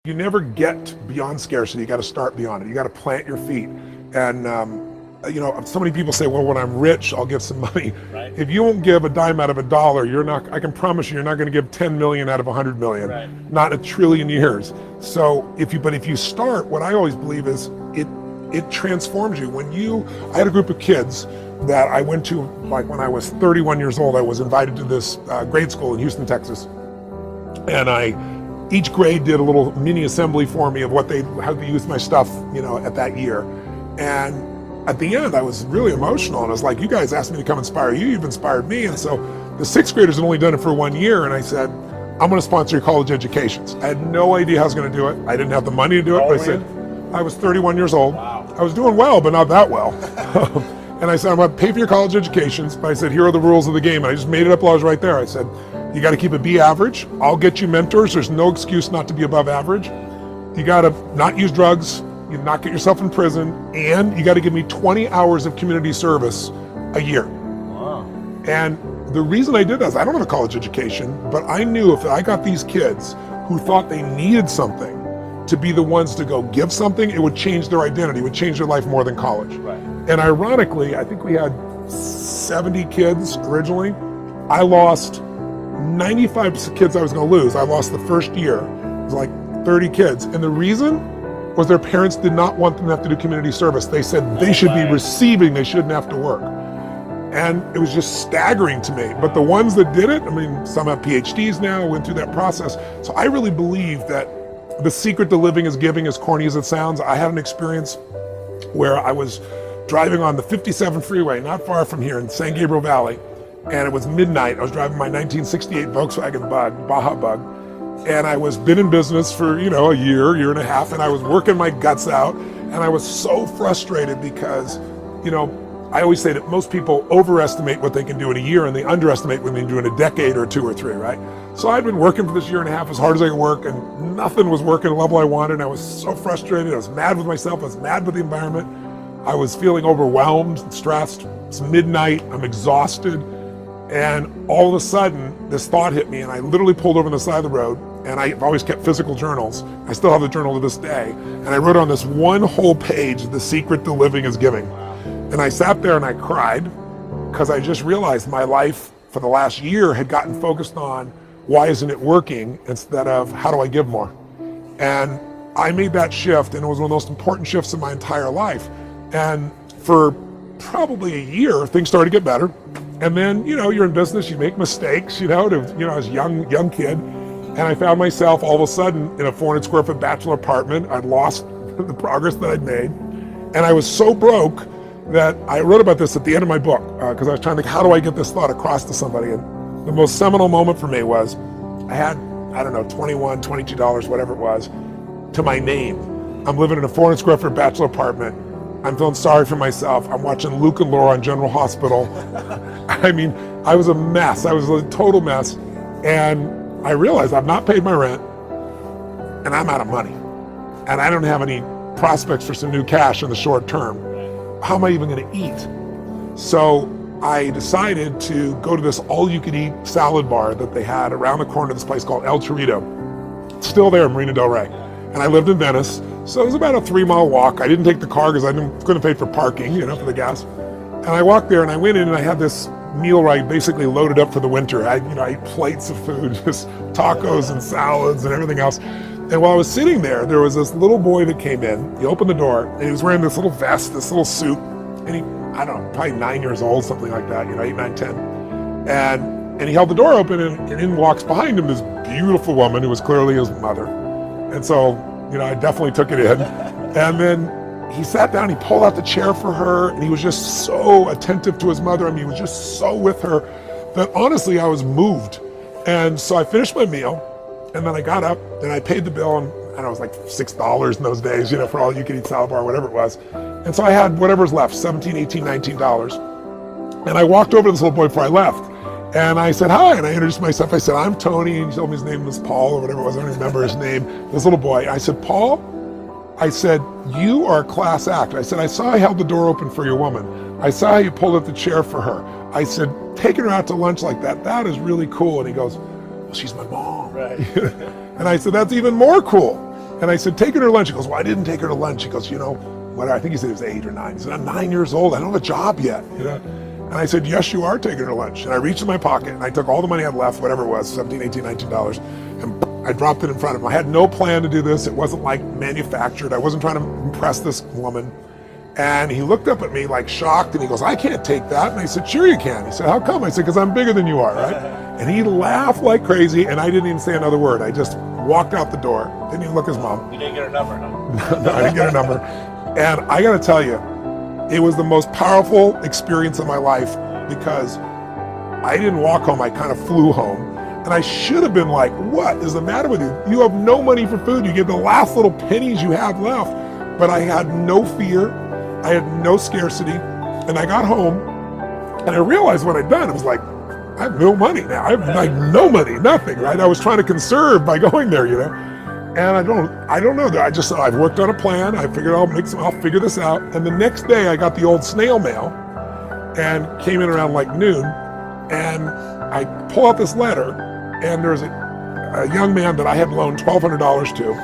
You never get beyond scarcity. You got to start beyond it. You got to plant your feet. And so many people say, well, when I'm rich, I'll give some money. Right. If you won't give a dime out of a dollar, you're not. I can promise you're not going to give 10 million out of 100 million. Right. Not in a trillion years. So if you start, what I always believe is it transforms you. I had a group of kids that I went to, like when I was 31 years old. I was invited to this grade school in Houston, Texas, and each grade did a little mini assembly for me of how they used my stuff, at that year. And at the end, I was really emotional, and I was like, you guys asked me to come inspire you, you've inspired me. And so the sixth graders had only done it for 1 year, and I said, I'm going to sponsor your college educations. I had no idea how I was going to do it. I didn't have the money to do it, but I said, I was 31 years old. Wow. I was doing well, but not that well. And I said, I'm going to pay for your college educations, but I said, here are the rules of the game. And I just made it up while I was right there. I said, you got to keep a B average. I'll get you mentors. There's no excuse not to be above average. You got to not use drugs. You not get yourself in prison. And you got to give me 20 hours of community service a year. Wow. And the reason I did that is I don't have a college education, but I knew if I got these kids who thought they needed something to be the ones to go give something, it would change their identity, it would change their life more than college. Right. And ironically, I think we had 70 kids originally. I lost 95 kids I was going to lose. I lost the first year. It was like 30 kids. And the reason was their parents did not want them to have to do community service. They said they should be receiving, they shouldn't have to work. And it was just staggering to me. But the ones that did it, some have PhDs now, went through that process. So I really believe that the secret to living is giving, as corny as it sounds. I had an experience where I was driving on the 57 freeway, not far from here in San Gabriel Valley, and it was midnight. I was driving my 1968 Volkswagen Bug, Baja Bug, and I was been in business for, a year and a half, and I was working my guts out, and I was so frustrated because, I always say that most people overestimate what they can do in a year and they underestimate what they can do in a decade or two or three, right? So I'd been working for this year and a half as hard as I could work, and nothing was working at the level I wanted, and I was so frustrated. I was mad with myself, I was mad with the environment. I was feeling overwhelmed, stressed. It's midnight, I'm exhausted. And all of a sudden, this thought hit me, and I literally pulled over on the side of the road, and I've always kept physical journals. I still have the journal to this day. And I wrote on this one whole page, the secret to living is giving. And I sat there and I cried because I just realized my life for the last year had gotten focused on why isn't it working instead of how do I give more? And I made that shift, and it was one of the most important shifts in my entire life. And for probably a year, things started to get better. And then, you're in business, you make mistakes, I was a young kid, and I found myself all of a sudden in a 400 square foot bachelor apartment. I'd lost the progress that I'd made. And I was so broke that I wrote about this at the end of my book, because I was trying to think, how do I get this thought across to somebody? And the most seminal moment for me was, I had, $21, $22, whatever it was, to my name. I'm living in a 400 square foot bachelor apartment. I'm feeling sorry for myself. I'm watching Luke and Laura on General Hospital. I was a mess. I was a total mess. And I realized I've not paid my rent, and I'm out of money. And I don't have any prospects for some new cash in the short term. How am I even going to eat? So I decided to go to this all-you-can-eat salad bar that they had around the corner of this place called El Chorrito. It's still there in Marina Del Rey. And I lived in Venice, so it was about a 3-mile walk. I didn't take the car because I couldn't pay for parking, for the gas. And I walked there and I went in and I had this meal where I basically loaded up for the winter. I ate plates of food, just tacos and salads and everything else. And while I was sitting there, there was this little boy that came in. He opened the door and he was wearing this little vest, this little suit. And he, probably 9 years old, something like that, 8, 9, 10. And he held the door open, and in walks behind him this beautiful woman who was clearly his mother. And so, I definitely took it in. And then he sat down, he pulled out the chair for her, and he was just so attentive to his mother. He was just so with her that honestly, I was moved. And so I finished my meal, and then I got up and I paid the bill, and it was like $6 in those days, for all you could eat salad bar, whatever it was. And so I had whatever's left, $17, $18, $19. And I walked over to this little boy before I left. And I said, hi, and I introduced myself. I said, I'm Tony, and he told me his name was Paul or whatever it was. I don't remember his name. This little boy. I said, Paul, you are a class act. I said, I saw I held the door open for your woman. I saw how you pulled up the chair for her. I said, taking her out to lunch like that is really cool. And he goes, well, she's my mom. Right. And I said, that's even more cool. And I said, take her to lunch. He goes, well, I didn't take her to lunch. He goes, what? I think he said he was 8 or 9. He said, I'm 9 years old. I don't have a job yet. And I said, yes, you are taking her to lunch. And I reached in my pocket and I took all the money I had left, whatever it was, $17, $18, $19, and I dropped it in front of him. I had no plan to do this. It wasn't like manufactured. I wasn't trying to impress this woman. And he looked up at me like shocked and he goes, I can't take that. And I said, sure you can. He said, how come? I said, because I'm bigger than you are, right? And he laughed like crazy and I didn't even say another word. I just walked out the door. Didn't even look at his mom. You didn't get her number, huh? No, I didn't get her number. And I got to tell you, it was the most powerful experience of my life because I didn't walk home. I kind of flew home. And I should have been like, what is the matter with you? You have no money for food. You get the last little pennies you have left. But I had no fear. I had no scarcity. And I got home and I realized what I'd done. It was like, I have no money now. I have like no money, nothing, right? I was trying to conserve by going there, And I don't know. I've worked on a plan. I figured I'll figure this out. And the next day I got the old snail mail and came in around like noon. And I pull out this letter and there's a young man that I had loaned $1,200 to.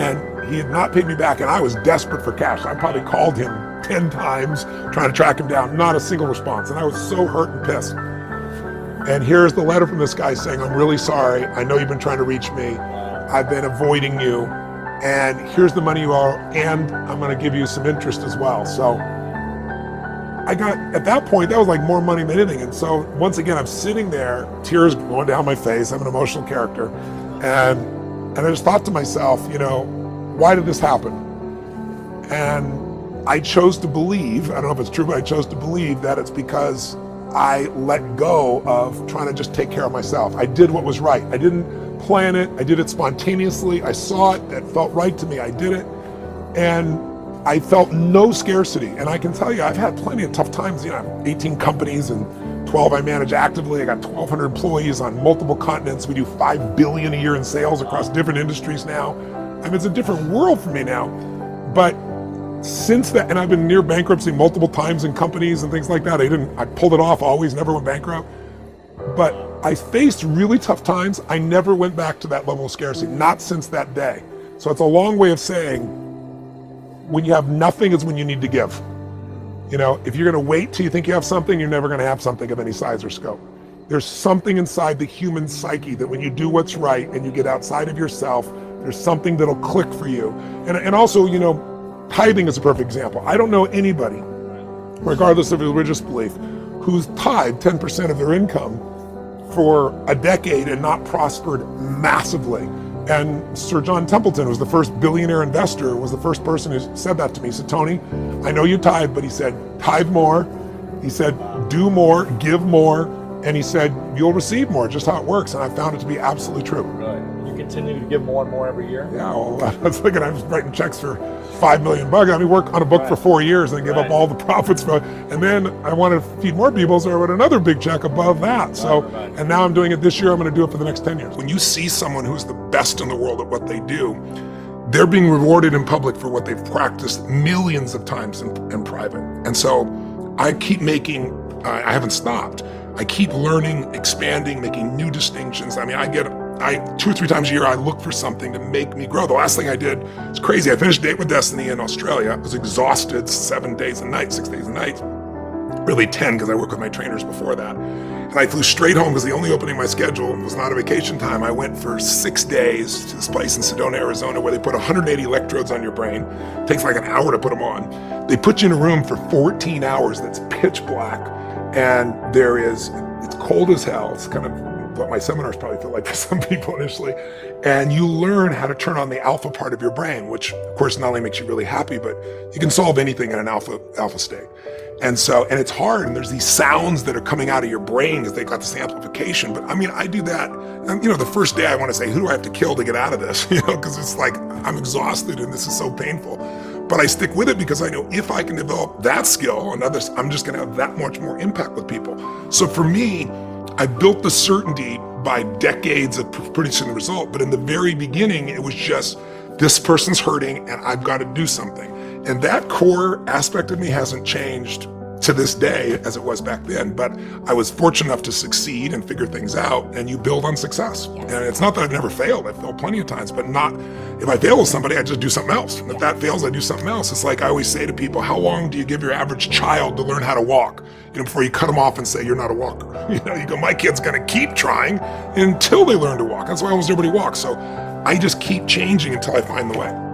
And he had not paid me back. And I was desperate for cash. I probably called him 10 times trying to track him down. Not a single response. And I was so hurt and pissed. And here's the letter from this guy saying, I'm really sorry. I know you've been trying to reach me. I've been avoiding you, and here's the money you owe, and I'm gonna give you some interest as well. So I got, at that point, that was like more money than anything. And so once again, I'm sitting there, tears going down my face. I'm an emotional character. And I just thought to myself, why did this happen? And I chose to believe, I don't know if it's true, but I chose to believe that it's because I let go of trying to just take care of myself. I did what was right. I didn't plan it. I did it spontaneously. I saw it. That felt right to me. I did it. And I felt no scarcity. And I can tell you, I've had plenty of tough times. I have 18 companies and 12 I manage actively. I got 1,200 employees on multiple continents. We do $5 billion a year in sales across different industries now. I mean, it's a different world for me now. But since that, and I've been near bankruptcy multiple times in companies and things like that. I pulled it off always, never went bankrupt. But I faced really tough times. I never went back to that level of scarcity, not since that day. So it's a long way of saying, when you have nothing is when you need to give. If you're gonna wait till you think you have something, you're never gonna have something of any size or scope. There's something inside the human psyche that when you do what's right and you get outside of yourself, there's something that'll click for you. And also, tithing is a perfect example. I don't know anybody, regardless of religious belief, who's tithed 10% of their income for a decade and not prospered massively. And Sir John Templeton was the first billionaire investor, was the first person who said that to me. He said, Tony, I know you tithe, but he said, tithe more. He said, do more, give more. And he said, you'll receive more, just how it works. And I found it to be absolutely true. Right. You continue to give more and more every year? Yeah, well, I was thinking I was writing checks for $5 million. I mean, work on a book for 4 years and give up all the profits. And then I wanted to feed more people, so I wrote another big check above that. And now I'm doing it this year. I'm going to do it for the next 10 years. When you see someone who's the best in the world at what they do, they're being rewarded in public for what they've practiced millions of times in private. And so I keep making, I haven't stopped. I keep learning, expanding, making new distinctions. I mean, 2 or 3 times a year, I look for something to make me grow. The last thing I did, it's crazy. I finished Date with Destiny in Australia. I was exhausted 7 days a night, 6 days a night. Really 10, because I worked with my trainers before that. And I flew straight home because the only opening in my schedule was not a vacation time. I went for 6 days to this place in Sedona, Arizona, where they put 180 electrodes on your brain. It takes like an hour to put them on. They put you in a room for 14 hours that's pitch black. And it's cold as hell. It's kind of what my seminars probably feel like for some people initially. And you learn how to turn on the alpha part of your brain, which of course not only makes you really happy, but you can solve anything in an alpha state. And it's hard, and there's these sounds that are coming out of your brain because they've got this amplification. But I mean, I do that. And, the first day I want to say, who do I have to kill to get out of this? Because it's like, I'm exhausted and this is so painful. But I stick with it because I know if I can develop that skill and others, I'm just gonna have that much more impact with people. So for me, I built the certainty by decades of producing the result. But in the very beginning, it was just, this person's hurting and I've got to do something. And that core aspect of me hasn't changed to this day as it was back then, but I was fortunate enough to succeed and figure things out, and you build on success. Yes. And it's not that I've never failed. I've failed plenty of times, but not, if I fail with somebody, I just do something else. And if that fails, I do something else. It's like I always say to people, how long do you give your average child to learn how to walk? Before you cut them off and say, you're not a walker. You go, my kid's gonna keep trying until they learn to walk. That's why almost everybody walks. So I just keep changing until I find the way.